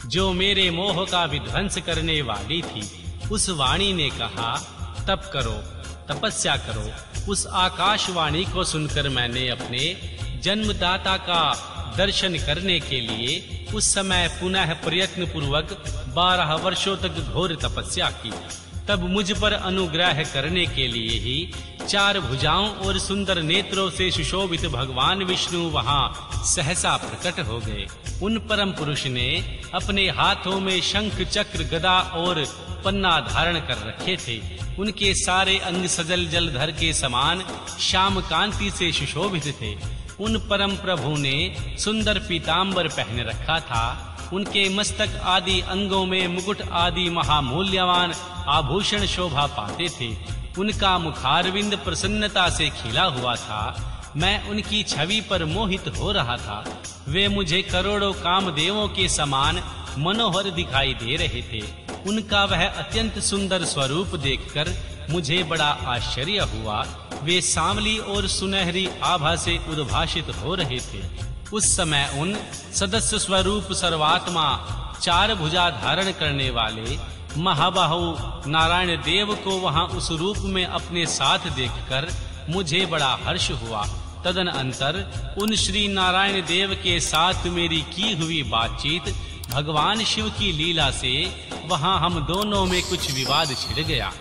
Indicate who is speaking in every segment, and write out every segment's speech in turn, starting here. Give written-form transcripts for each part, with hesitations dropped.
Speaker 1: जो मेरे मोह का विध्वंस करने वाली थी। उस वाणी ने कहा, तप करो, तपस्या करो। उस आकाशवाणी को सुनकर मैंने अपने जन्मदाता का दर्शन करने के लिए उस समय पुनः प्रयत्न पूर्वक 12 वर्षों तक घोर तपस्या की। तब मुझ पर अनुग्रह करने के लिए ही 4 भुजाओं और सुंदर नेत्रों से सुशोभित भगवान विष्णु वहां सहसा प्रकट हो गए। उन परम पुरुष ने अपने हाथों में शंख, चक्र, गदा और पन्ना धारण कर रखे थे। उनके सारे अंग सजल जलधर के समान श्याम कांति से सुशोभित थे। उन परम प्रभु ने सुंदर पीतांबर पहन रखा था। उनके मस्तक आदि अंगों में मुकुट आदि महामूल्यवान आभूषण शोभा पाते थे। उनका मुखारविंद प्रसन्नता से खिला हुआ था। मैं उनकी छवि पर मोहित हो रहा था। वे मुझे करोड़ों कामदेवों के समान मनोहर दिखाई दे रहे थे। उनका वह अत्यंत सुंदर स्वरूप देखकर मुझे बड़ा आश्चर्य हुआ। वे सांवली और सुनहरी आभा से उद्भाषित हो रहे थे। उस समय उन सदस्य स्वरूप सर्वात्मा 4 भुजा धारण करने वाले महाबाहु नारायण देव को वहां उस रूप में अपने साथ देखकर मुझे बड़ा हर्ष हुआ। तदनंतर उन श्री नारायण देव के साथ मेरी की हुई बातचीत भगवान शिव की लीला से वहां हम दोनों में कुछ विवाद छिड़ गया।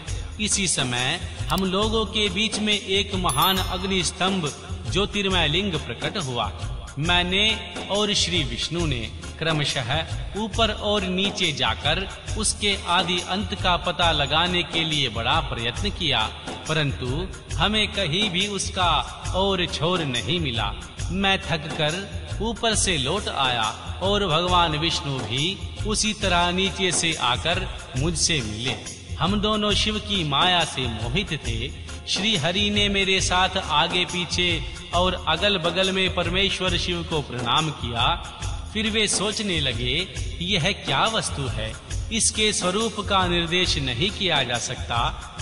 Speaker 1: इसी समय हम लोगों के बीच में एक महान अग्नि स्तंभ ज्योतिर्मय लिंग प्रकट हुआ। मैंने और श्री विष्णु ने क्रमशः ऊपर और नीचे जाकर उसके आदि अंत का पता लगाने के लिए बड़ा प्रयत्न किया, परंतु हमें कहीं भी उसका और छोर नहीं मिला। मैं थक कर ऊपर से लौट आया और भगवान विष्णु भी उसी तरह नीचे से आकर मुझसे मिले। हम दोनों शिव की माया से मोहित थे। श्री हरि ने मेरे साथ आगे पीछे और अगल बगल में परमेश्वर शिव को प्रणाम किया। फिर वे सोचने लगे, यह क्या वस्तु है? इसके स्वरूप का निर्देश नहीं किया जा सकता,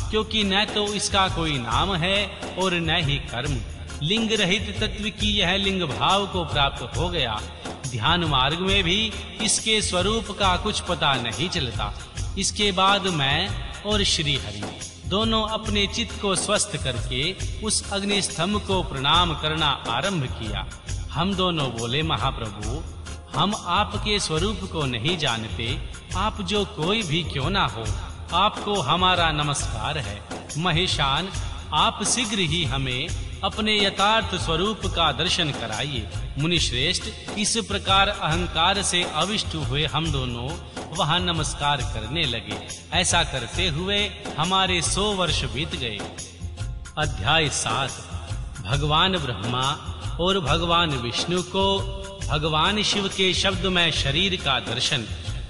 Speaker 1: क्योंकि न तो इसका कोई नाम है और न ही कर्म। लिंग रहित तत्व की यह लिंग भाव को प्राप्त हो गया। ध्यान मार्ग में भी इसके स्वरूप का कुछ पता नहीं चलता। इसके बाद मैं और श्री हरि दोनों अपने चित्त को स्वस्थ करके उस अग्नि स्तंभ को प्रणाम करना आरंभ किया। हम दोनों बोले, महाप्रभु, हम आपके स्वरूप को नहीं जानते। आप जो कोई भी क्यों ना हो, आपको हमारा नमस्कार है। महेशान, आप शीघ्र ही हमें अपने यथार्थ स्वरूप का दर्शन कराइए। मुनि श्रेष्ठ, इस प्रकार अहंकार से अविष्ट हुए हम दोनों वहां नमस्कार करने लगे। ऐसा करते हुए हमारे 100 वर्ष बीत गए। अध्याय 7। भगवान ब्रह्मा और भगवान विष्णु को भगवान शिव के शब्दमय शरीर का दर्शन।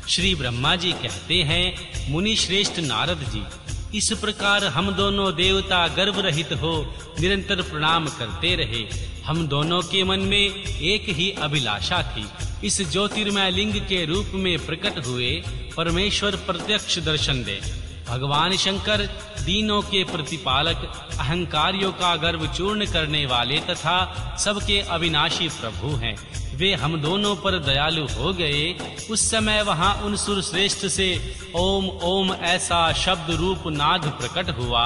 Speaker 1: श्री ब्रह्मा जी कहते हैं, मुनि श्रेष्ठ नारद जी, इस प्रकार हम दोनों देवता गर्भ रहित हो निरंतर प्रणाम करते रहे। हम दोनों के मन में एक ही अभिलाषा थी। इस ज्योतिर्मय लिंग के रूप में प्रकट हुए परमेश्वर प्रत्यक्ष दर्शन दे। भगवान शंकर दीनों के प्रतिपालक, अहंकारियों का गर्व चूर्ण करने वाले तथा सबके अविनाशी प्रभु हैं। वे हम दोनों पर दयालु हो गए। उस समय वहां उन सुर श्रेष्ठ से ओम ओम ऐसा शब्द रूप नाद प्रकट हुआ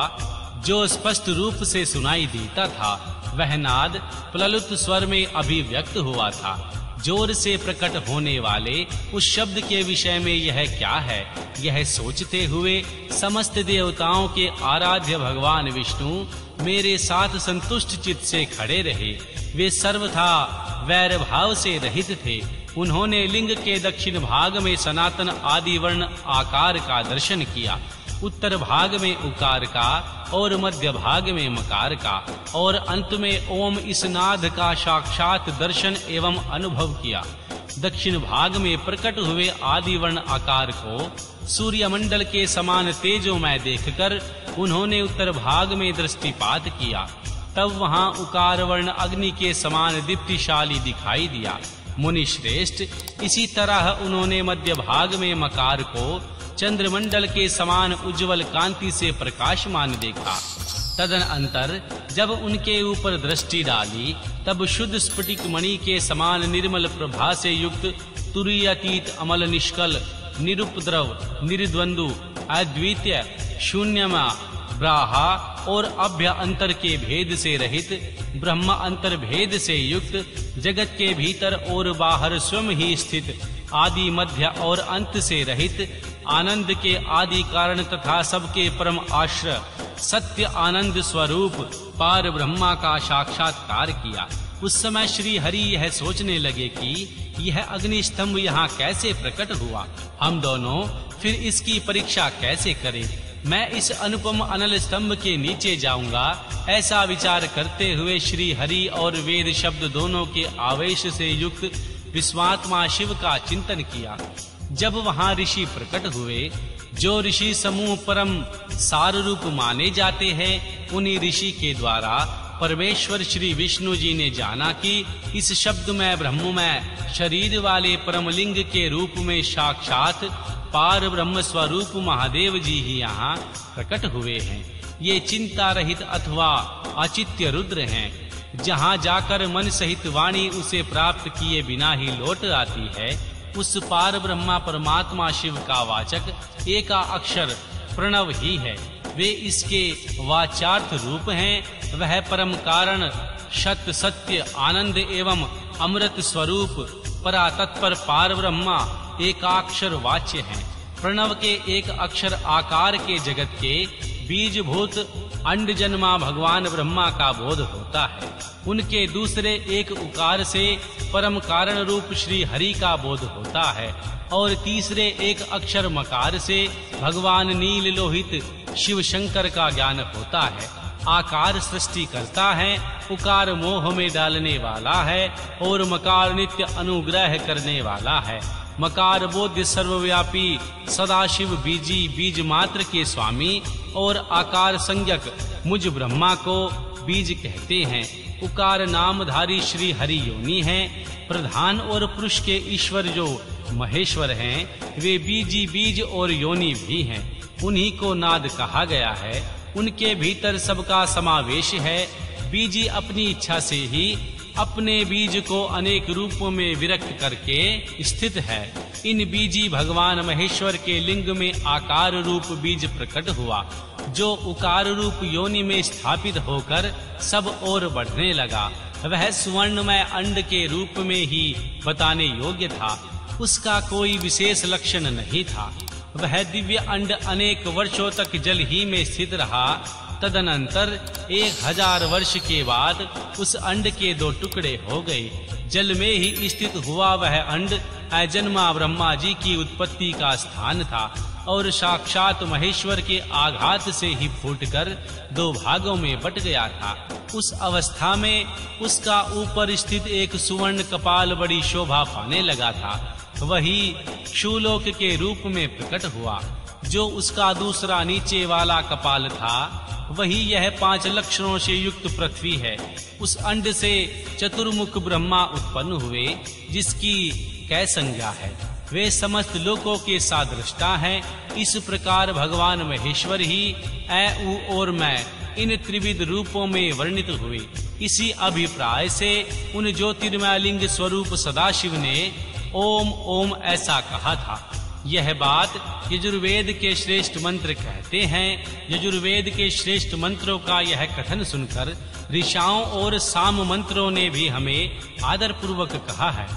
Speaker 1: जो स्पष्ट रूप से सुनाई देता था। वह नाद प्लुत स्वर में अभिव्यक्त हुआ था। जोर से प्रकट होने वाले उस शब्द के विषय में यह क्या है, यह सोचते हुए समस्त देवताओं के आराध्य भगवान विष्णु मेरे साथ संतुष्ट चित्त से खड़े रहे। वे सर्वथा वैर भाव से रहित थे। उन्होंने लिंग के दक्षिण भाग में सनातन आदि वर्ण आकार का दर्शन किया, उत्तर भाग में उकार का और मध्य भाग में मकार का और अंत में ओम इस नाद का साक्षात दर्शन एवं अनुभव किया। दक्षिण भाग में प्रकट हुए आदि वर्ण आकार को सूर्य मंडल के समान तेजोमय देखकर उन्होंने उत्तर भाग में दृष्टिपात किया। तब वहां उकार वर्ण अग्नि के समान दीप्तिशाली दिखाई दिया। मुनि श्रेष्ठ, इसी तरह उन्होंने मध्य भाग में मकार को चंद्रमंडल के समान उज्जवल कांति से प्रकाशमान देखा। तदनंतर जब उनके ऊपर दृष्टि डाली, तब शुद्ध स्फटिक मणि के समान निर्मल प्रभा से युक्त तुरीयातीत अमल निष्कल निरुपद्रव निर्द्वंदु अद्वितीय शून्यमा ब्राहा और अभ्य अंतर के भेद से रहित ब्रह्म अंतर भेद से युक्त जगत के भीतर और बाहर स्वयं ही स्थित आदि मध्य और अंत से रहित आनंद के आदि कारण तथा सबके परम आश्रय सत्य आनंद स्वरूप पार ब्रह्मा का साक्षात्कार किया। उस समय श्री हरि यह सोचने लगे कि यह अग्नि स्तंभ यहाँ कैसे प्रकट हुआ, हम दोनों फिर इसकी परीक्षा कैसे करें। मैं इस अनुपम अनल स्तंभ के नीचे जाऊंगा, ऐसा विचार करते हुए श्री हरि और वेद शब्द दोनों के आवेश से युक्त विश्वात्मा शिव का चिंतन किया। जब वहां ऋषि प्रकट हुए, जो ऋषि समूह परम सार रूप माने जाते हैं, उन्हीं ऋषि के द्वारा परमेश्वर श्री विष्णु जी ने जाना कि इस शब्द में ब्रह्ममय शरीर वाले परमलिंग के रूप में साक्षात पार ब्रह्म स्वरूप महादेव जी ही यहाँ प्रकट हुए हैं। ये चिंता रहित अथवा अचित्य रुद्र हैं। जहाँ जाकर मन सहित वाणी उसे प्राप्त किए बिना ही लौट आती है, उस पार ब्रह्मा परमात्मा शिव का वाचक एका अक्षर प्रणव ही है। वे इसके वाचार्थ रूप हैं। वह परम कारण सत्य सत्य आनंद एवं अमृत स्वरूप परातत्पर पार ब्रह्मा एकाक्षर वाच्य हैं। प्रणव के एक अक्षर आकार के जगत के बीजभूत अंड जन्मा भगवान ब्रह्मा का बोध होता है। उनके दूसरे एक उकार से परम कारण रूप श्री हरि का बोध होता है और तीसरे एक अक्षर मकार से भगवान नील लोहित शिव शंकर का ज्ञान होता है। आकार सृष्टि करता है, उकार मोह में डालने वाला है और मकार नित्य अनुग्रह करने वाला है। मकार बोध्य सर्वव्यापी सदाशिव बीजी बीज मात्र के स्वामी और आकार संज्ञक मुझ ब्रह्मा को बीज कहते हैं। उकार नामधारी श्री हरि योनि हैं। प्रधान और पुरुष के ईश्वर जो महेश्वर हैं, वे बीजी बीज और योनि भी हैं। उन्हीं को नाद कहा गया है। उनके भीतर सबका समावेश है। बीजी अपनी इच्छा से ही अपने बीज को अनेक रूपों में विरक्त करके स्थित है। इन बीजी भगवान महेश्वर के लिंग में आकार रूप बीज प्रकट हुआ, जो उकार रूप योनि में स्थापित होकर सब ओर बढ़ने लगा। वह सुवर्णमय अंड के रूप में ही बताने योग्य था। उसका कोई विशेष लक्षण नहीं था। वह दिव्य अंड अनेक वर्षों तक जल ही में स्थित रहा। तदनंतर 1000 वर्ष के बाद उस अंड के 2 टुकड़े हो गए। जल में ही स्थित हुआ वह अंड अजन्मा ब्रह्मा जी की उत्पत्ति का स्थान था और साक्षात महेश्वर के आघात से ही फूटकर 2 भागों में बट गया था। उस अवस्था में उसका ऊपर स्थित एक सुवर्ण कपाल बड़ी शोभा पाने लगा था। वही शूलोक के रूप में प्रकट हुआ। जो उसका दूसरा नीचे वाला कपाल था, वही यह 5 लक्षणों से युक्त पृथ्वी है। उस अंड से चतुर्मुख ब्रह्मा उत्पन्न हुए, जिसकी कै संज्ञा है। वे समस्त लोकों के सादृष्टा हैं। इस प्रकार भगवान महेश्वर ही ऐ उ और मैं इन त्रिविध रूपों में वर्णित हुए। इसी अभिप्राय से उन ज्योतिर्मय लिंग स्वरूप सदाशिव ने ओम ओम ऐसा कहा था। यह बात यजुर्वेद के श्रेष्ठ मंत्र कहते हैं। यजुर्वेद के श्रेष्ठ मंत्रों का यह कथन सुनकर ऋषियों और साम मंत्रों ने भी हमें आदर पूर्वक कहा है,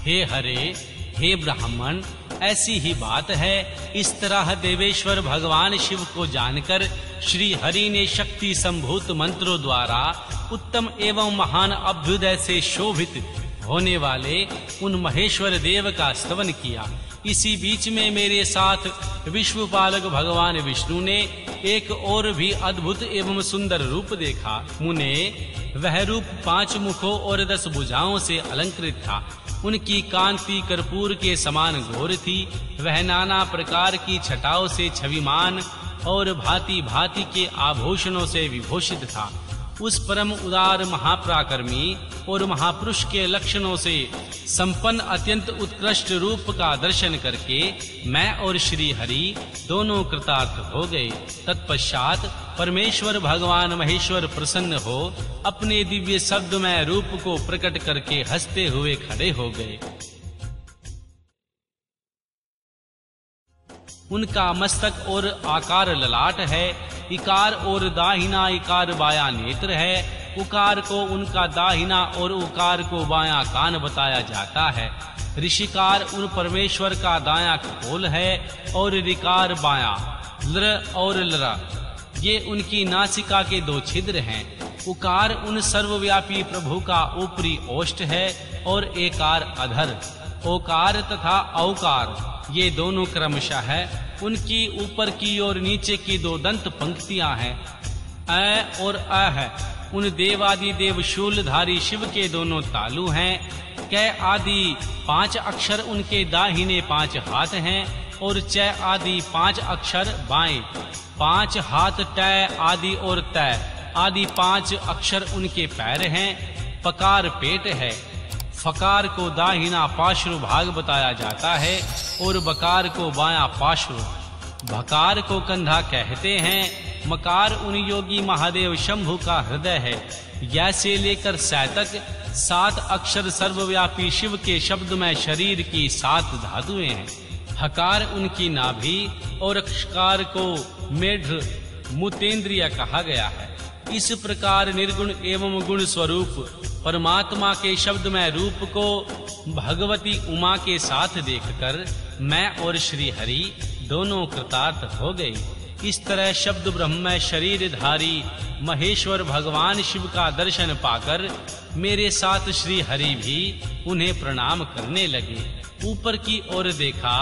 Speaker 1: हे हरे, हे ब्राह्मण, ऐसी ही बात है। इस तरह देवेश्वर भगवान शिव को जानकर श्री हरि ने शक्ति संभूत मंत्रों द्वारा उत्तम एवं महान अभ्युदय से शोभित होने वाले उन महेश्वर देव का स्तवन किया। इसी बीच में मेरे साथ विश्वपालक भगवान विष्णु ने एक और भी अद्भुत एवं सुंदर रूप देखा। मुने, वह रूप 5 मुखों और 10 भुजाओं से अलंकृत था। उनकी कांति कर्पूर के समान घोर थी। वह नाना प्रकार की छटाओं से छविमान और भांति भांति के आभूषणों से विभूषित था। उस परम उदार महापराक्रमी और महापुरुष के लक्षणों से संपन्न अत्यंत उत्कृष्ट रूप का दर्शन करके मैं और श्री हरि दोनों कृतार्थ हो गए। तत्पश्चात परमेश्वर भगवान महेश्वर प्रसन्न हो अपने दिव्य शब्दमय रूप को प्रकट करके हंसते हुए खड़े हो गए। उनका मस्तक और आकार ललाट है। इकार और दाहिना इकार बाया नेत्र है। उकार को उनका दाहिना और उकार को बायां कान बताया जाता है। ऋषिकार उन परमेश्वर का दायां कपोल है और ऋकार बायां। लृ और लृ ये उनकी नासिका के दो छिद्र हैं। उकार उन सर्वव्यापी प्रभु का ऊपरी ओष्ठ है और एकार अधर। ओकार तथा औकार ये दोनों क्रमशः है। उनकी ऊपर की और नीचे की दो दंत पंक्तियां हैं। अ और अ है। उन देवादि देव शूलधारी शिव के दोनों तालु हैं। कै आदि 5 अक्षर उनके दाहिने 5 हाथ हैं और च आदि 5 अक्षर बाएं। 5 हाथ ट आदि और त आदि 5 अक्षर उनके पैर हैं। पकार पेट है। फकार को दाहिना पार्श्व भाग बताया जाता है और बकार को बायां पार्श्व। भकार को कंधा कहते हैं। मकार उन योगी महादेव शंभु का हृदय है। य से लेकर स तक 7 अक्षर सर्वव्यापी शिव के शब्द में शरीर की 7 धातुएं हैं। हकार उनकी नाभि और अक्षकार को मेढ मूतेंद्रिय कहा गया है। इस प्रकार निर्गुण एवं गुण स्वरूप परमात्मा के शब्द में रूप को भगवती उमा के साथ देखकर मैं और श्री हरि दोनों कृतार्थ हो गए। इस तरह शब्द ब्रह्म में शरीरधारी महेश्वर भगवान शिव का दर्शन पाकर मेरे साथ श्री हरि भी उन्हें प्रणाम करने लगे। ऊपर की ओर देखा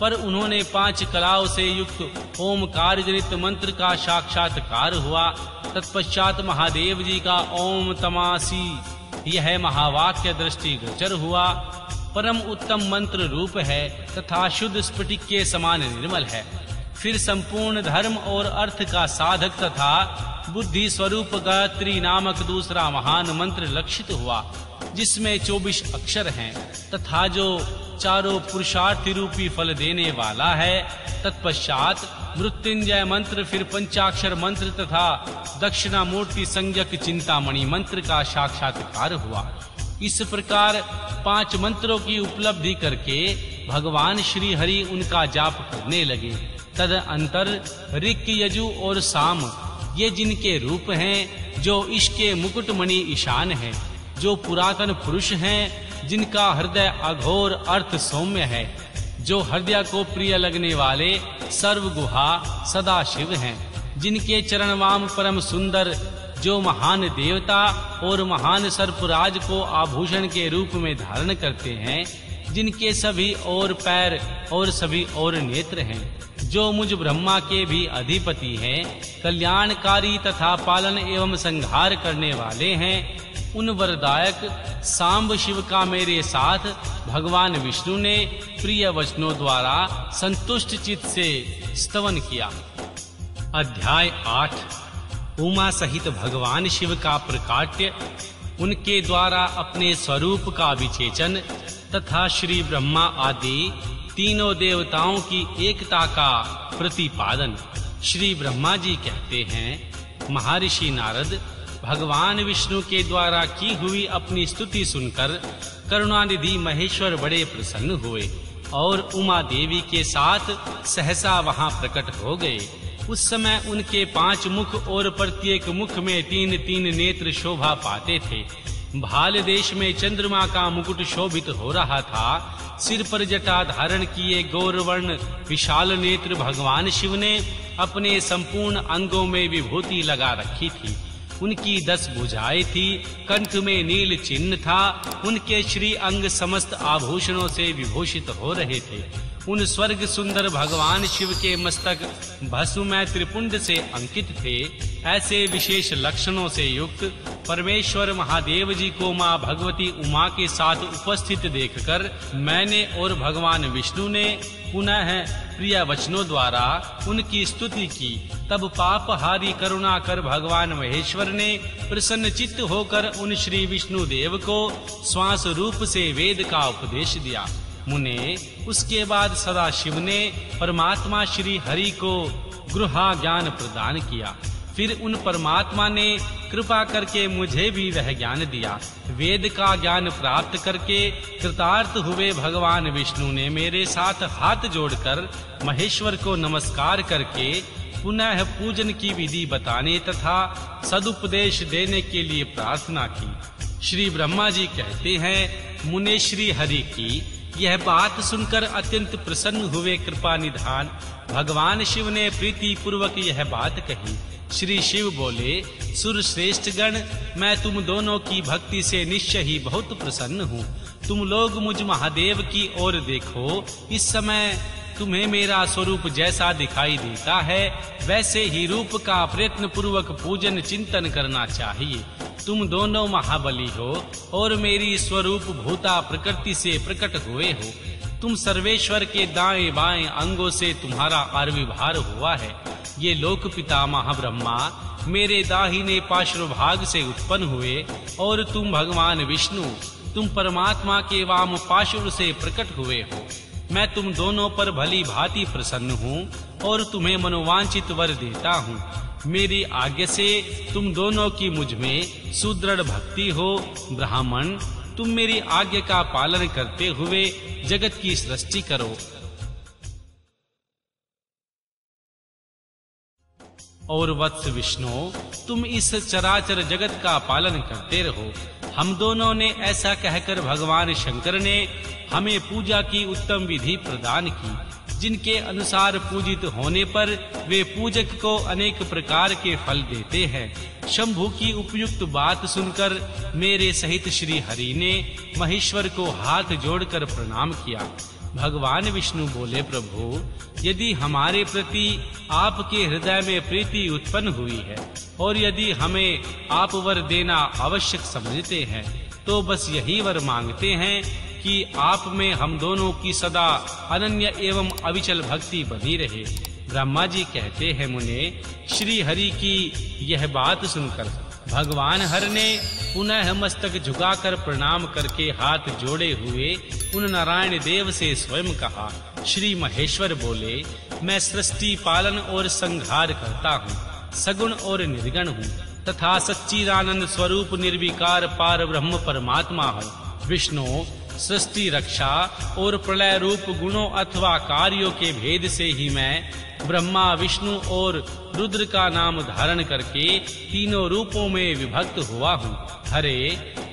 Speaker 1: पर उन्होंने 5 कलाओं से युक्त ओमकार जनित मंत्र का साक्षात्कार हुआ। तत्पश्चात महादेव जी का ओम तमासी यह महावाक्य दृष्टि गोचर हुआ। परम उत्तम मंत्र रूप है तथा शुद्ध स्फटिक के समान निर्मल है। फिर संपूर्ण धर्म और अर्थ का साधक तथा बुद्धि स्वरूप गायत्री नामक दूसरा महान मंत्र लक्षित हुआ, जिसमें 24 अक्षर हैं तथा जो चारों पुरुषार्थ रूपी फल देने वाला है। तत्पश्चात मृत्युंजय मंत्र, फिर पंचाक्षर मंत्र तथा दक्षिणामूर्ति संज्ञक चिंतामणि मंत्र का साक्षात्कार हुआ। इस प्रकार 5 मंत्रों की उपलब्धि करके भगवान श्री हरि उनका जाप करने लगे। तदअंतर ऋक्, यजु और साम ये जिनके रूप हैं, जो इसके मुकुटमणि ईशान हैं, जो पुरातन पुरुष हैं, जिनका हृदय अघोर अर्थ सौम्य है, जो हृदय को प्रिय लगने वाले सर्वगुहा सदा शिव हैं, जिनके चरणवाम परम सुंदर, जो महान देवता और महान सर्पराज को आभूषण के रूप में धारण करते हैं, जिनके सभी और पैर और सभी और नेत्र हैं, जो मुझ ब्रह्मा के भी अधिपति हैं, कल्याणकारी तथा पालन एवं संहार करने वाले हैं, उन वरदायक सांब शिव का मेरे साथ भगवान विष्णु ने प्रिय वचनों द्वारा संतुष्ट चित्त से स्तवन किया। अध्याय 8 उमा सहित भगवान शिव का प्रकाट्य, उनके द्वारा अपने स्वरूप का विचेचन तथा श्री ब्रह्मा आदि तीनों देवताओं की एकता का प्रतिपादन। श्री ब्रह्मा जी कहते हैं, महर्षि नारद भगवान विष्णु के द्वारा की हुई अपनी स्तुति सुनकर करुणानिधि महेश्वर बड़े प्रसन्न हुए और उमा देवी के साथ सहसा वहां प्रकट हो गए। उस समय उनके 5 मुख और प्रत्येक मुख में 3-3 नेत्र शोभा पाते थे। भाल देश में चंद्रमा का मुकुट शोभित हो रहा था। सिर पर जटा धारण किए गौरवर्ण विशाल नेत्र भगवान शिव ने अपने संपूर्ण अंगों में विभूति लगा रखी थी। उनकी 10 भुजाएं थी, कंठ में नील चिन्ह था, उनके श्री अंग समस्त आभूषणों से विभूषित हो रहे थे। उन स्वर्ग सुंदर भगवान शिव के मस्तक भस्म त्रिपुंड से अंकित थे। ऐसे विशेष लक्षणों से युक्त परमेश्वर महादेव जी को मां भगवती उमा के साथ उपस्थित देखकर मैंने और भगवान विष्णु ने पुनः प्रिय वचनों द्वारा उनकी स्तुति की। तब पापहारी करुणा कर भगवान महेश्वर ने प्रसन्न चित्त होकर उन श्री विष्णु देव को श्वास रूप से वेद का उपदेश दिया। मुने उसके बाद सदा शिव ने परमात्मा श्री हरि को गृहा ज्ञान प्रदान किया। फिर उन परमात्मा ने कृपा करके मुझे भी वह ज्ञान दिया। वेद का ज्ञान प्राप्त करके कृतार्थ हुए भगवान विष्णु ने मेरे साथ हाथ जोड़कर महेश्वर को नमस्कार करके पुनः पूजन की विधि बताने तथा सदुपदेश देने के लिए प्रार्थना की। श्री ब्रह्मा जी कहते हैं, मुने श्री हरि की यह बात सुनकर अत्यंत प्रसन्न हुए कृपा निधान भगवान शिव ने प्रीति पूर्वक यह बात कही। श्री शिव बोले, सुर श्रेष्ठ गण, मैं तुम दोनों की भक्ति से निश्चय ही बहुत प्रसन्न हूँ। तुम लोग मुझ महादेव की ओर देखो। इस समय तुम्हें मेरा स्वरूप जैसा दिखाई देता है वैसे ही रूप का प्रयत्न पूर्वक पूजन चिंतन करना चाहिए। तुम दोनों महाबली हो और मेरी स्वरूप भूता प्रकृति से प्रकट हुए हो। तुम सर्वेश्वर के दाएं बाएं अंगों से तुम्हारा आविर्भाव हुआ है। ये लोक पितामह ब्रह्मा मेरे दाहिने पार्श्वभाग से उत्पन्न हुए और तुम भगवान विष्णु, तुम परमात्मा के वाम पार्श्व से प्रकट हुए हो। मैं तुम दोनों पर भली भांति प्रसन्न हूँ और तुम्हें मनोवांछित वर देता हूँ। मेरी आज्ञा से तुम दोनों की मुझ में सुदृढ़ भक्ति हो। ब्राह्मण, तुम मेरी आज्ञा का पालन करते हुए जगत की सृष्टि करो। और वत्स विष्णु, तुम इस चराचर जगत का पालन करते रहो। हम दोनों ने ऐसा कहकर भगवान शंकर ने हमें पूजा की उत्तम विधि प्रदान की, जिनके अनुसार पूजित होने पर वे पूजक को अनेक प्रकार के फल देते हैं। शंभु की उपयुक्त बात सुनकर मेरे सहित श्री हरि ने महेश्वर को हाथ जोड़कर प्रणाम किया। भगवान विष्णु बोले, प्रभु, यदि हमारे प्रति आपके हृदय में प्रीति उत्पन्न हुई है और यदि हमें आप वर देना आवश्यक समझते हैं तो बस यही वर मांगते हैं कि आप में हम दोनों की सदा अनन्य एवं अविचल भक्ति बनी रहे। ब्रह्मा जी कहते हैं, मुने, श्री हरि की यह बात सुनकर भगवान हर ने पुनः मस्तक झुकाकर प्रणाम करके हाथ जोड़े हुए उन नारायण देव से स्वयं कहा। श्री महेश्वर बोले, मैं सृष्टि पालन और संहार करता हूँ, सगुण और निर्गुण हूँ तथा सच्चिदानंद स्वरूप निर्विकार पार ब्रह्म परमात्मा हूँ। विष्णु, सृष्टि रक्षा और प्रलय रूप गुणों अथवा कार्यों के भेद से ही मैं ब्रह्मा, विष्णु और रुद्र का नाम धारण करके तीनों रूपों में विभक्त हुआ हूँ। हरे,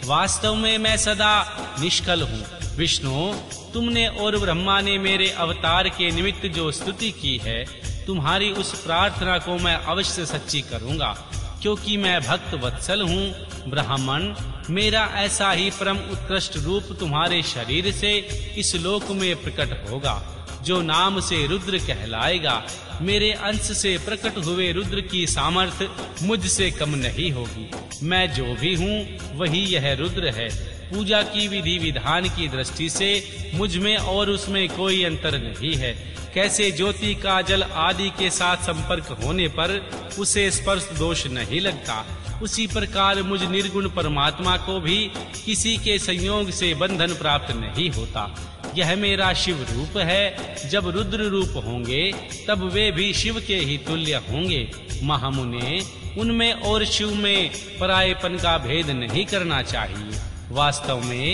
Speaker 1: वास्तव में मैं सदा निष्कल हूँ। विष्णु, तुमने और ब्रह्मा ने मेरे अवतार के निमित्त जो स्तुति की है, तुम्हारी उस प्रार्थना को मैं अवश्य सच्ची करूँगा, क्योंकि मैं भक्त वत्सल हूँ। ब्राह्मण, मेरा ऐसा ही परम उत्कृष्ट रूप तुम्हारे शरीर से इस लोक में प्रकट होगा, जो नाम से रुद्र कहलाएगा। मेरे अंश से प्रकट हुए रुद्र की सामर्थ्य मुझसे कम नहीं होगी। मैं जो भी हूँ वही यह रुद्र है। पूजा की विधि विधान की दृष्टि से मुझ में और उसमें कोई अंतर नहीं है। कैसे ज्योति का जल आदि के साथ संपर्क होने पर उसे स्पर्श दोष नहीं लगता, उसी प्रकार मुझ निर्गुण परमात्मा को भी किसी के संयोग से बंधन प्राप्त नहीं होता। यह मेरा शिव रूप है। जब रुद्र रूप होंगे तब वे भी शिव के ही तुल्य होंगे। महामुने, उनमें और शिव में परायेपन का भेद नहीं करना चाहिए। वास्तव में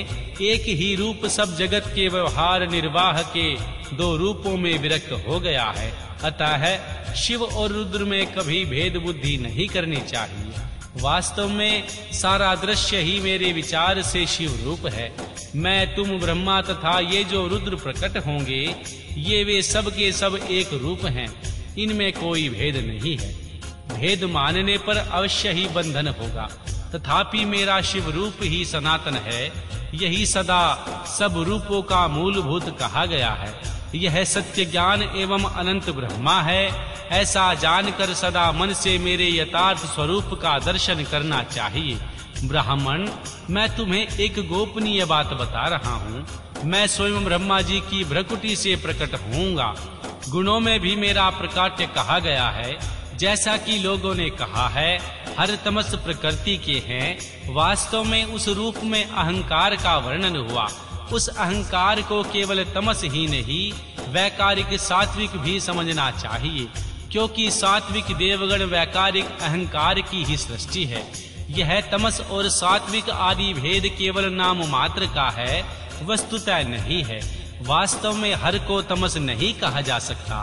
Speaker 1: एक ही रूप सब जगत के व्यवहार निर्वाह के दो रूपों में विरक्त हो गया है। अतः शिव और रुद्र में कभी भेद बुद्धि नहीं करनी चाहिए। वास्तव में सारा दृश्य ही मेरे विचार से शिव रूप है। मैं, तुम, ब्रह्मा तथा ये जो रुद्र प्रकट होंगे, ये वे सब के सब एक रूप हैं। इनमें कोई भेद नहीं है। भेद मानने पर अवश्य ही बंधन होगा, तथापि मेरा शिव रूप ही सनातन है। यही सदा सब रूपों का मूलभूत कहा गया है। यह सत्य ज्ञान एवं अनंत ब्रह्मा है। ऐसा जानकर सदा मन से मेरे यथार्थ स्वरूप का दर्शन करना चाहिए। ब्राह्मण, मैं तुम्हें एक गोपनीय बात बता रहा हूँ। मैं स्वयं ब्रह्मा जी की भ्रकुटी से प्रकट होऊंगा। गुणों में भी मेरा प्रकाट्य कहा गया है। जैसा कि लोगों ने कहा है, हर तमस प्रकृति के हैं। वास्तव में उस रूप में अहंकार का वर्णन हुआ। उस अहंकार को केवल तमस ही नहीं, वैकारिक सात्विक भी समझना चाहिए, क्योंकि सात्विक देवगण वैकारिक अहंकार की ही सृष्टि है। यह तमस और सात्विक आदि भेद केवल नाम मात्र का है, वस्तुतः नहीं है। वास्तव में हर को तमस नहीं कहा जा सकता।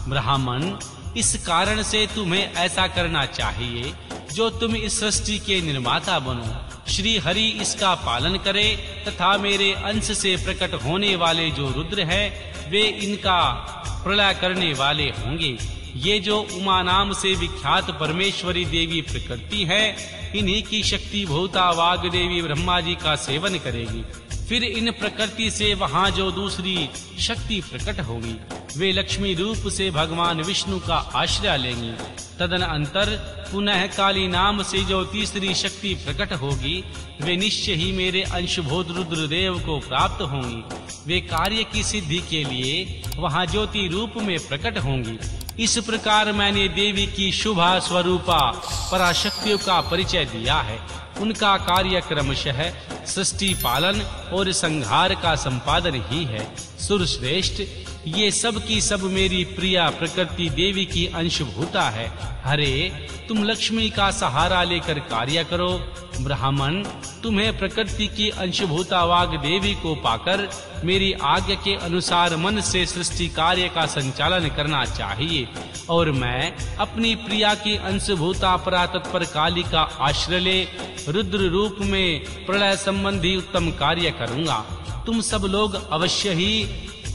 Speaker 1: ब्राह्मण, इस कारण से तुम्हें ऐसा करना चाहिए जो तुम इस सृष्टि के निर्माता बनो। श्री हरि इसका पालन करे तथा मेरे अंश से प्रकट होने वाले जो रुद्र हैं, वे इनका प्रलय करने वाले होंगे। ये जो उमा नाम से विख्यात परमेश्वरी देवी प्रकृति है, इन्हीं की शक्ति भूता वाग देवी ब्रह्मा जी का सेवन करेगी। फिर इन प्रकृति से वहाँ जो दूसरी शक्ति प्रकट होगी, वे लक्ष्मी रूप से भगवान विष्णु का आश्रय लेंगी। तदनंतर पुनः काली नाम से जो तीसरी शक्ति प्रकट होगी, वे निश्चय ही मेरे अंशभूत रुद्रदेव को प्राप्त होंगी। वे कार्य की सिद्धि के लिए वहाँ ज्योति रूप में प्रकट होंगी। इस प्रकार मैंने देवी की शुभा स्वरूपा पराशक्तियों का परिचय दिया है। उनका कार्य क्रमशः सृष्टि पालन और संहार का संपादन ही है। सुरश्रेष्ठ, ये सब की सब मेरी प्रिया प्रकृति देवी की अंशभूता है। हरे, तुम लक्ष्मी का सहारा लेकर कार्य करो। ब्राह्मण, तुम्हें प्रकृति की अंशभूता वाग देवी को पाकर मेरी आज्ञा के अनुसार मन से सृष्टि कार्य का संचालन करना चाहिए, और मैं अपनी प्रिया की अंशभूता परातत्पर काली का आश्रय ले रुद्र रूप में प्रलय संबंधी उत्तम कार्य करूंगा। तुम सब लोग अवश्य ही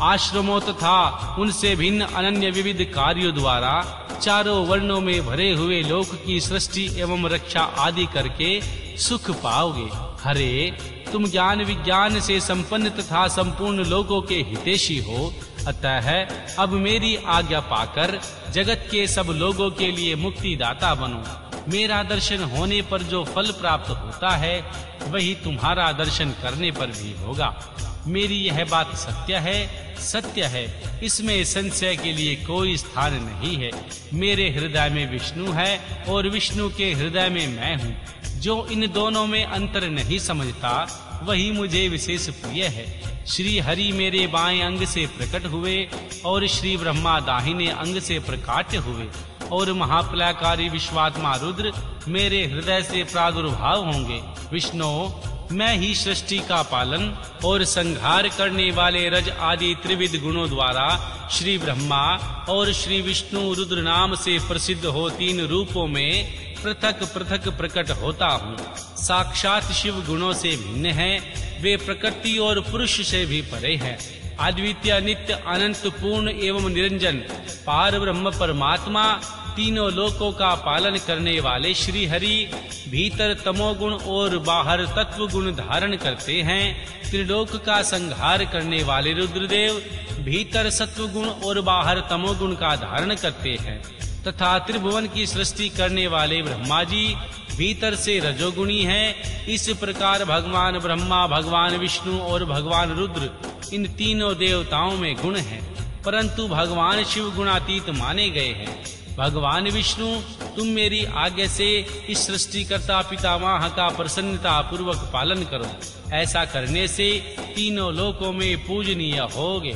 Speaker 1: आश्रमों तथा उनसे भिन्न अनन्य विविध कार्यों द्वारा चारों वर्णों में भरे हुए लोक की सृष्टि एवं रक्षा आदि करके सुख पाओगे। हरे, तुम ज्ञान विज्ञान से संपन्न तथा संपूर्ण लोगों के हितैषी हो, अतः अब मेरी आज्ञा पाकर जगत के सब लोगों के लिए मुक्ति दाता बनो। मेरा दर्शन होने पर जो फल प्राप्त होता है, वही तुम्हारा दर्शन करने पर भी होगा। मेरी यह बात सत्य है, इसमें संशय के लिए कोई स्थान नहीं है। मेरे हृदय में विष्णु है और विष्णु के हृदय में मैं हूँ। जो इन दोनों में अंतर नहीं समझता, वही मुझे विशेष प्रिय है। श्री हरि मेरे बाएं अंग से प्रकट हुए और श्री ब्रह्मा दाहिने अंग से प्रकाट्य हुए, और महाप्रलयकारी विश्वात्मा रुद्र मेरे हृदय से प्रादुर्भाव होंगे। विष्णु, मैं ही सृष्टि का पालन और संहार करने वाले रज आदि त्रिविध गुणों द्वारा श्री ब्रह्मा और श्री विष्णु रुद्र नाम से प्रसिद्ध हो तीन रूपों में पृथक पृथक प्रकट होता हूँ। साक्षात शिव गुणों से भिन्न है, वे प्रकृति और पुरुष से भी परे हैं। अद्वितीय नित्य अनंत पूर्ण एवं निरंजन पार ब्रह्म परमात्मा तीनों लोकों का पालन करने वाले श्री हरि भीतर तमोगुण और बाहर तत्व गुण धारण करते हैं। त्रिलोक का संहार करने वाले रुद्रदेव भीतर सत्व गुण और बाहर तमोगुण का धारण करते हैं, तथा त्रिभुवन की सृष्टि करने वाले ब्रह्मा जी भीतर से रजोगुणी हैं। इस प्रकार भगवान ब्रह्मा, भगवान विष्णु और भगवान रुद्र इन तीनों देवताओं में गुण हैं, परंतु भगवान शिव गुणातीत माने गए हैं। भगवान विष्णु, तुम मेरी आज्ञा से इस सृष्टिकर्ता पितामह का प्रसन्नता पूर्वक पालन करो। ऐसा करने से तीनों लोकों में पूजनीय होगे।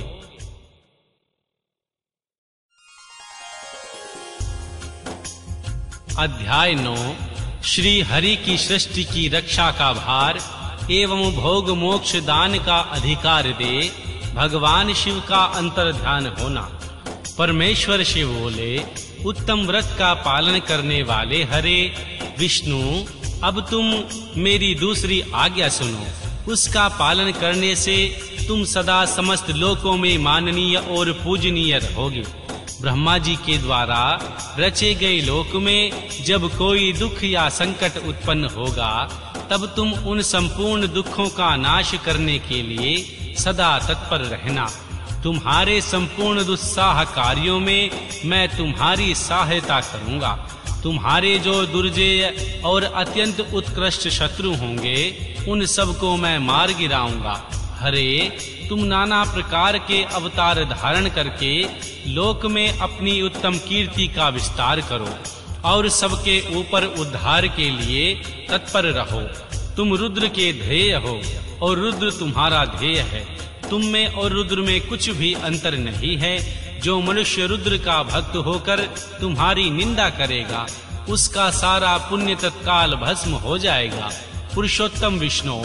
Speaker 1: अध्याय 9। श्री हरि की सृष्टि की रक्षा का भार एवं भोग मोक्ष दान का अधिकार दे भगवान शिव का अंतर ध्यान होना। परमेश्वर शिव बोले, उत्तम व्रत का पालन करने वाले हरे विष्णु, अब तुम मेरी दूसरी आज्ञा सुनो। उसका पालन करने से तुम सदा समस्त लोकों में माननीय और पूजनीय रहोगे। ब्रह्मा जी के द्वारा रचे गए लोक में जब कोई दुख या संकट उत्पन्न होगा, तब तुम उन संपूर्ण दुखों का नाश करने के लिए सदा तत्पर रहना। तुम्हारे संपूर्ण दुस्साह कार्यों में मैं तुम्हारी सहायता करूंगा। तुम्हारे जो दुर्जय और अत्यंत उत्कृष्ट शत्रु होंगे, उन सबको मैं मार गिराऊंगा। हरे, तुम नाना प्रकार के अवतार धारण करके लोक में अपनी उत्तम कीर्ति का विस्तार करो और सबके ऊपर उद्धार के लिए तत्पर रहो। तुम रुद्र के ध्येय हो और रुद्र तुम्हारा ध्येय है। तुम में और रुद्र में कुछ भी अंतर नहीं है। जो मनुष्य रुद्र का भक्त होकर तुम्हारी निंदा करेगा, उसका सारा पुण्य तत्काल भस्म हो जाएगा। पुरुषोत्तम विष्णु,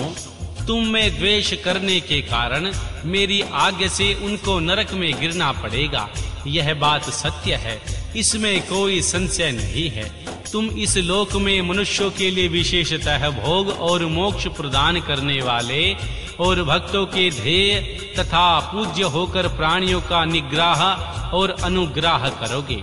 Speaker 1: तुम में द्वेष करने के कारण मेरी आज्ञा से उनको नरक में गिरना पड़ेगा। यह बात सत्य है, इसमें कोई संशय नहीं है। तुम इस लोक में मनुष्यों के लिए विशेषतः भोग और मोक्ष प्रदान करने वाले और भक्तों के ध्येय तथा पूज्य होकर प्राणियों का निग्रह और अनुग्रह करोगे।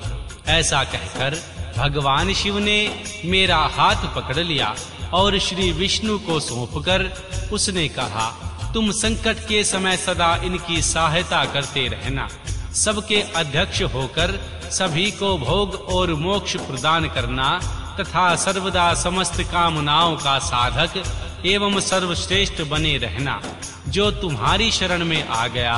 Speaker 1: ऐसा कहकर भगवान शिव ने मेरा हाथ पकड़ लिया और श्री विष्णु को सौंपकर उसने कहा, तुम संकट के समय सदा इनकी सहायता करते रहना। सबके अध्यक्ष होकर सभी को भोग और मोक्ष प्रदान करना तथा सर्वदा समस्त कामनाओं का साधक एवं सर्वश्रेष्ठ बने रहना। जो तुम्हारी शरण में आ गया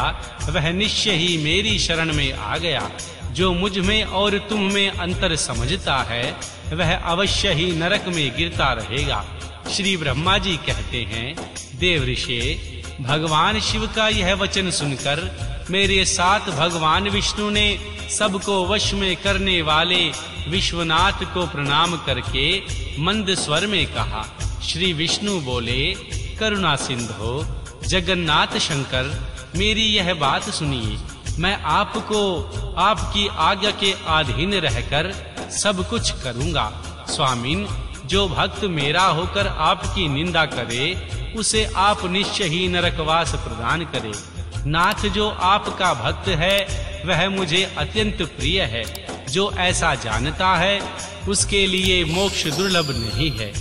Speaker 1: वह निश्चय ही मेरी शरण में आ गया। जो मुझ में और तुम में अंतर समझता है वह अवश्य ही नरक में गिरता रहेगा। श्री ब्रह्मा जी कहते हैं, देव ऋषि, भगवान शिव का यह वचन सुनकर मेरे साथ भगवान विष्णु ने सबको वश में करने वाले विश्वनाथ को प्रणाम करके मंद स्वर में कहा। श्री विष्णु बोले, करुणा सिंधु जगन्नाथ शंकर, मेरी यह बात सुनिए। मैं आपको आपकी आज्ञा के अधीन रहकर सब कुछ करूंगा। स्वामीन, जो भक्त मेरा होकर आपकी निंदा करे उसे आप निश्चय ही नरकवास प्रदान करे। नाथ, जो आपका भक्त है वह मुझे अत्यंत प्रिय है। जो ऐसा जानता है उसके लिए मोक्ष दुर्लभ नहीं है।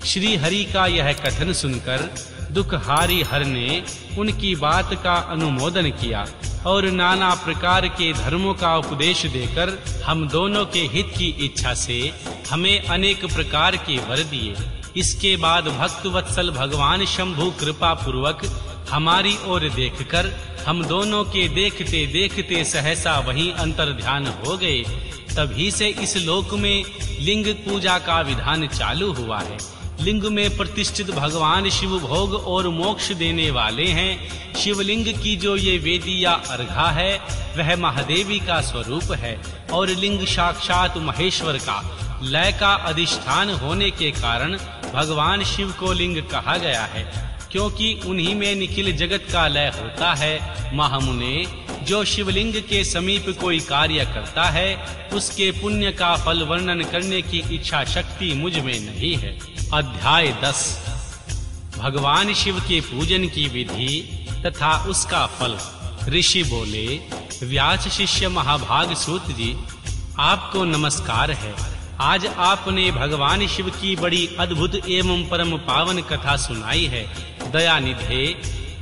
Speaker 1: श्री हरि का यह कथन सुनकर दुखहारी हर ने उनकी बात का अनुमोदन किया और नाना प्रकार के धर्मों का उपदेश देकर हम दोनों के हित की इच्छा से हमें अनेक प्रकार के वर दिए। इसके बाद भक्त वत्सल भगवान शंभु कृपा पूर्वक हमारी ओर देखकर हम दोनों के देखते देखते सहसा वहीं अंतर ध्यान हो गए। तभी से इस लोक में लिंग पूजा का विधान चालू हुआ है। लिंग में प्रतिष्ठित भगवान शिव भोग और मोक्ष देने वाले हैं। शिवलिंग की जो ये वेदी या अर्घा है वह महादेवी का स्वरूप है और लिंग साक्षात महेश्वर का लय का अधिष्ठान होने के कारण भगवान शिव को लिंग कहा गया है, क्योंकि उन्हीं में निखिल जगत का लय होता है। महामुने, जो शिवलिंग के समीप कोई कार्य करता है उसके पुण्य का फल वर्णन करने की इच्छा शक्ति मुझ में नहीं है। अध्याय 10 भगवान शिव के पूजन की विधि तथा उसका फल। ऋषि बोले, व्यास शिष्य महाभाग सूत जी, आपको नमस्कार है। आज आपने भगवान शिव की बड़ी अद्भुत एवं परम पावन कथा सुनाई है। दयानिधे,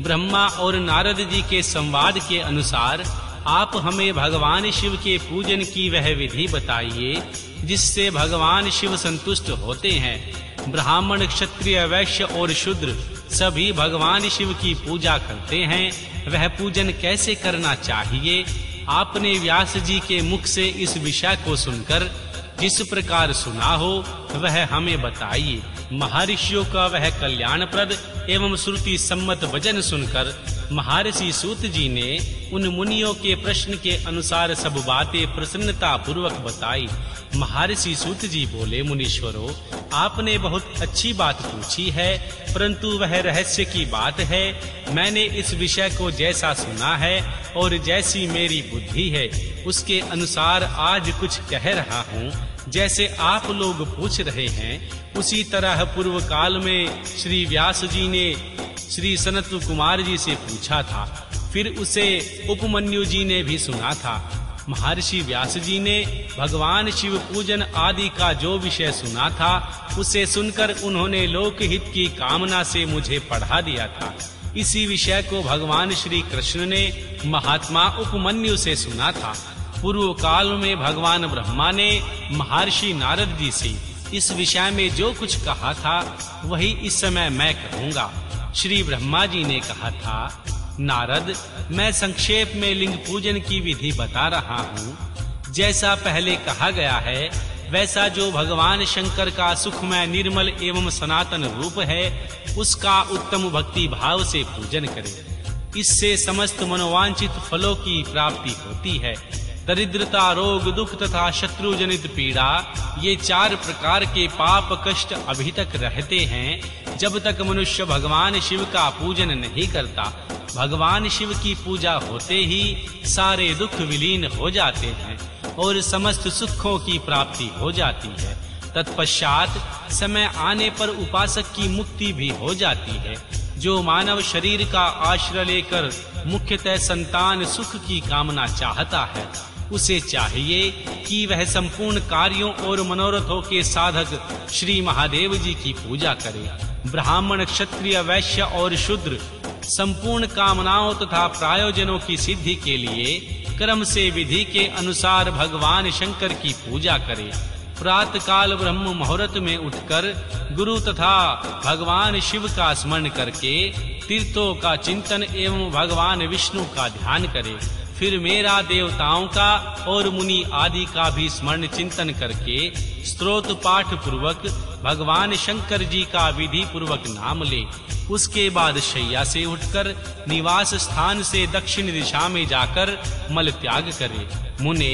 Speaker 1: ब्रह्मा और नारद जी के संवाद के अनुसार आप हमें भगवान शिव के पूजन की वह विधि बताइए जिससे भगवान शिव संतुष्ट होते हैं। ब्राह्मण, क्षत्रिय, वैश्य और शूद्र सभी भगवान शिव की पूजा करते हैं। वह पूजन कैसे करना चाहिए? आपने व्यास जी के मुख से इस विषय को सुनकर जिस प्रकार सुना हो वह हमें बताइए। महर्षियों का वह कल्याणप्रद एवं श्रुति सम्मत वचन सुनकर महर्षि सूत जी ने उन मुनियों के प्रश्न के अनुसार सब बातें प्रसन्नता पूर्वक बताई। महर्षि सूत जी बोले, मुनीश्वरों, आपने बहुत अच्छी बात पूछी है, परंतु वह रहस्य की बात है। मैंने इस विषय को जैसा सुना है और जैसी मेरी बुद्धि है उसके अनुसार आज कुछ कह रहा हूँ। जैसे आप लोग पूछ रहे हैं उसी तरह पूर्व काल में श्री व्यास जी ने श्री सनत कुमार जी से पूछा था, फिर उसे उपमन्यु जी ने भी सुना था। महर्षि व्यास जी ने भगवान शिव पूजन आदि का जो विषय सुना था उसे सुनकर उन्होंने लोकहित की कामना से मुझे पढ़ा दिया था। इसी विषय को भगवान श्री कृष्ण ने महात्मा उपमन्यु से सुना था। पूर्व काल में भगवान ब्रह्मा ने महर्षि नारद जी से इस विषय में जो कुछ कहा था वही इस समय मैं कहूँगा। श्री ब्रह्मा जी ने कहा था, नारद, मैं संक्षेप में लिंग पूजन की विधि बता रहा हूँ। जैसा पहले कहा गया है वैसा जो भगवान शंकर का सुखमय निर्मल एवं सनातन रूप है उसका उत्तम भक्ति भाव से पूजन करें। इससे समस्त मनोवांछित फलों की प्राप्ति होती है। दरिद्रता, रोग, दुख तथा शत्रु जनित पीड़ा, ये 4 प्रकार के पाप कष्ट अभी तक रहते हैं जब तक मनुष्य भगवान शिव का पूजन नहीं करता। भगवान शिव की पूजा होते ही सारे दुख विलीन हो जाते हैं और समस्त सुखों की प्राप्ति हो जाती है। तत्पश्चात समय आने पर उपासक की मुक्ति भी हो जाती है। जो मानव शरीर का आश्रय लेकर मुख्यतः संतान सुख की कामना चाहता है, उसे चाहिए कि वह संपूर्ण कार्यों और मनोरथों के साधक श्री महादेव जी की पूजा करे। ब्राह्मण, क्षत्रिय, वैश्य और शूद्र संपूर्ण कामनाओं तथा प्रायोजनों की सिद्धि के लिए क्रम से विधि के अनुसार भगवान शंकर की पूजा करे। प्रातः काल ब्रह्म मुहूर्त में उठकर गुरु तथा भगवान शिव का स्मरण करके तीर्थों का चिंतन एवं भगवान विष्णु का ध्यान करे। फिर मेरा देवताओं का और मुनि आदि का भी स्मरण चिंतन करके स्तोत्र पाठ पूर्वक भगवान शंकर जी का विधि पूर्वक नाम ले। उसके बाद शैया से उठकर निवास स्थान से दक्षिण दिशा में जाकर मल त्याग करे। मुने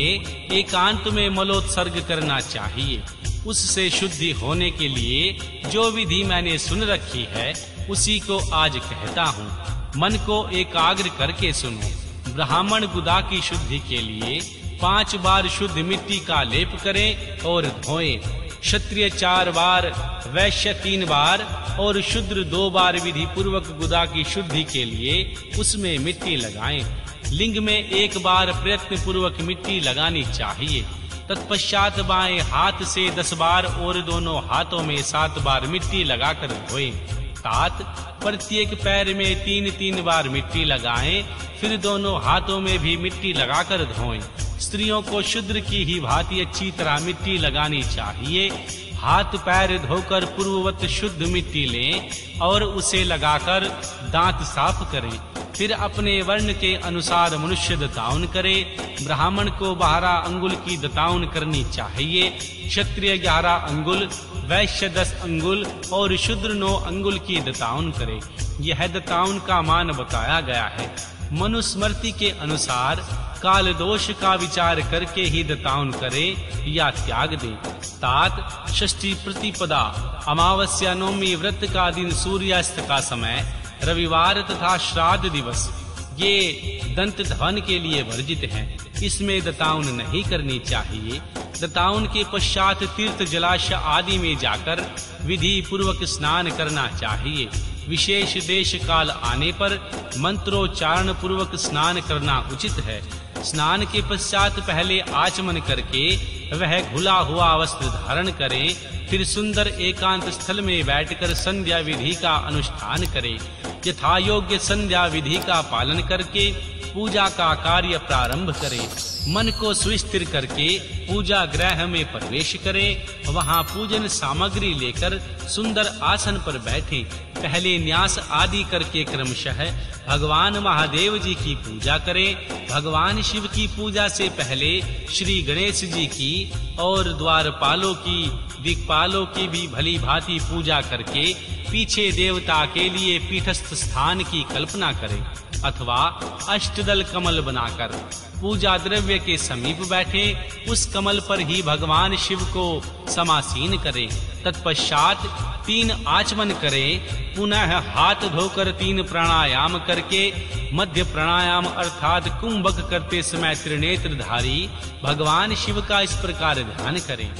Speaker 1: एकांत में मलोत्सर्ग करना चाहिए। उससे शुद्धि होने के लिए जो विधि मैंने सुन रखी है उसी को आज कहता हूँ। मन को एकाग्र करके सुनो। ब्राह्मण गुदा की शुद्धि के लिए 5 बार शुद्ध मिट्टी का लेप करें और धोएं। क्षत्रिय 4 बार, वैश्य 3 बार और शूद्र 2 बार विधि पूर्वक गुदा की शुद्धि के लिए उसमें मिट्टी लगाएं। लिंग में 1 बार प्रयत्न पूर्वक मिट्टी लगानी चाहिए। तत्पश्चात बाएं हाथ से 10 बार और दोनों हाथों में 7 बार मिट्टी लगाकर धोएं। तात प्रत्येक पैर में 3-3 बार मिट्टी लगाएं। फिर दोनों हाथों में भी मिट्टी लगाकर धोएं। स्त्रियों को शूद्र की ही भांति अच्छी तरह मिट्टी लगानी चाहिए। हाथ पैर धोकर पूर्ववत शुद्ध मिट्टी लें और उसे लगाकर दांत साफ करें। फिर अपने वर्ण के अनुसार मनुष्य दताउन करे। ब्राह्मण को 12 अंगुल की दताउन करनी चाहिए। क्षत्रिय 11 अंगुल, वैश्य 10 अंगुल और शूद्र 9 अंगुल की दताउन करे। यह दताउन का मान बताया गया है। मनुस्मृति के अनुसार काल दोष का विचार करके ही दताउन करे या त्याग दे। तात षष्ठी प्रतिपदा, अमावस्या, नवमी, व्रत का दिन, सूर्यास्त का समय, रविवार तथा श्राद्ध दिवस ये दंत धवन के लिए वर्जित हैं। इसमें दताउन नहीं करनी चाहिए। दताउन के पश्चात तीर्थ जलाशय आदि में जाकर विधि पूर्वक स्नान करना चाहिए। विशेष देश काल आने पर मंत्रोच्चारण पूर्वक स्नान करना उचित है। स्नान के पश्चात पहले आचमन करके वह घुला हुआ वस्त्र धारण करे। फिर सुंदर एकांत स्थल में बैठकर संध्या विधि का अनुष्ठान करे। यथा योग्य संध्या विधि का पालन करके पूजा का कार्य प्रारंभ करे। मन को सुस्थिर करके पूजा गृह में प्रवेश करें। वहां पूजन सामग्री लेकर सुंदर आसन पर बैठें। पहले न्यास आदि करके क्रमशः भगवान महादेव जी की पूजा करें। भगवान शिव की पूजा से पहले श्री गणेश जी की और द्वारपालों की, दिक्पालों की भी भली भांति पूजा करके पीछे देवता के लिए पीठस्थ स्थान की कल्पना करें अथवा अष्टदल कमल बनाकर पूजा द्रव्य के समीप बैठे उस कमल पर ही भगवान शिव को समासीन करें। तत्पश्चात 3 आचमन करें। पुनः हाथ धोकर 3 प्राणायाम करके मध्य प्राणायाम अर्थात कुंभक करते समय त्रिनेत्रधारी भगवान शिव का इस प्रकार ध्यान करें।